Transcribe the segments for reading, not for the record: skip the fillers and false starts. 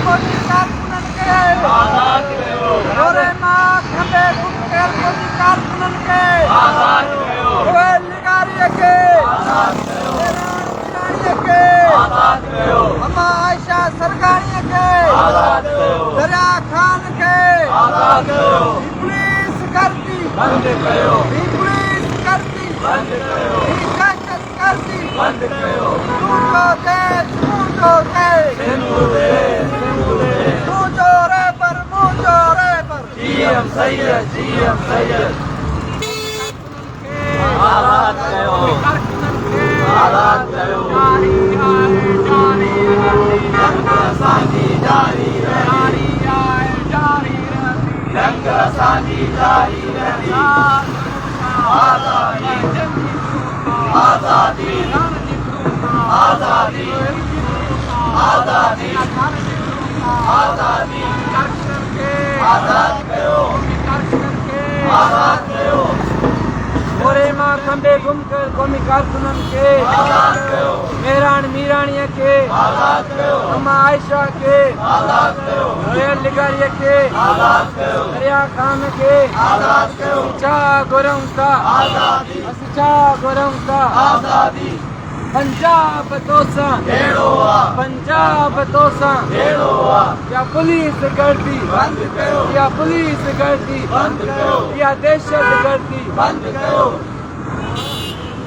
कोटी कारकुननि खे आज़ाद कयो। गोरे मां खंबे गुमकियल कोटी कारकुननि खे आज़ाद कयो। उहे लिगारीअ खे आज़ाद कयो। ईरानीअ खे आज़ाद कयो। अम्मा आयशा सरगाणीअ खे आज़ाद कयो। दरिया खान खे आज़ाद कयो। पुलिस करती बंद कयो। पुलिस करती बंद कयो। दहशत करती बंद कयो। तुझो देश मुझो देश सिंधु देश सिंधु देश। मुझो रेपर जीएम सैयद जीएम सैयद। आज़ाद कयो। आज़ाद कयो। जंग असांजी जारी रहंदी। जंग असांजी जारी रहंदी। आज़ादी आज़ादी आज़ादी आज़ादी आज़ादी आज़ाद कयो। आज़ाद कयो। गोरे मां खंबे गुमकियल क़ौमी कारकुननि खे आज़ाद कयो। मेहरान मीराणीअ खे आज़ाद कयो। अम्मा आयशा खे आज़ाद कयो। रोयल लिगारीअ खे आज़ाद कयो। दरिया खान खे आज़ाद कयो। छा घुरूं था आज़ादी असीं छा घुरूं था आज़ादी पंजाब तोसां अहिड़ो आहे। पंजाब तोसां अहिड़ो आहे। या पुलिस गर्दी बंद कयो। या पुलिस गर्दी बंद कयो। या दहशत गर्दी बंद कयो।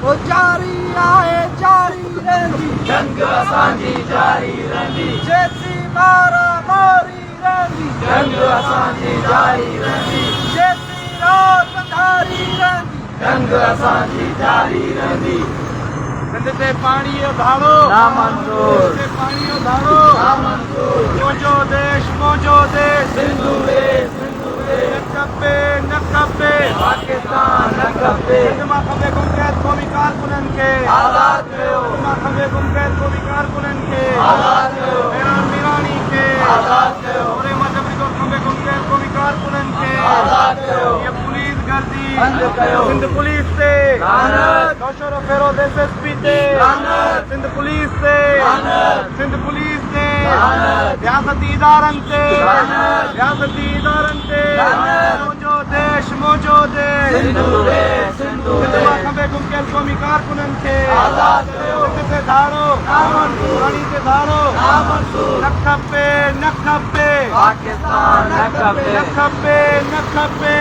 वो जारी आहे जारी रहंदी जंग असांजी जारी रहंदी। जेसी मारा मारी रहंदी जंग असांजी जारी रहंदी। जेसी रात अंधारी रहंदी जंग असांजी जारी रहंदी। सिंध ते पाणी जो धाड़ो नामंजूर। सिंध ते पाणी जो धाड़ो नामंजूर। मुंहिंजो देश सिंधु देश सिंधु देश। न खपे पाकिस्तान न खपे। सिंध मां खपे गुमकियल क़ौमी कारकुननि खे आज़ाद कयो। सिंध मां खपे गुमकियल क़ौमी कारकुननि खे आज़ाद कयो। मेहरान मीराणी खे आज़ाद कयो। गोरे मां जबरी खपे गुमकियल क़ौमी कारकुननि खे आज़ाद कयो। ये पुलिस गर्दी बंद कयो। सिंध पुलिस ते लानत। दौशरो फेरोज़ एसएसपी ते लानत। सिंध पुलिस ते लानत। सिंध पुलिस ते लानत। रियासती इदारनि ते लानत। रियासती इदारनि ते लानत। मुंहिंजो देश सिंधु देश सिंधु सिंध मां देश। खपे गुमकियल क़ौमी कारकुननि खे आज़ाद कयो। सिंध ते धाड़ो नामंजूर। पाणी ते धाड़ो नामंजूर। न खपे पाकिस्तान न खपे। न खपे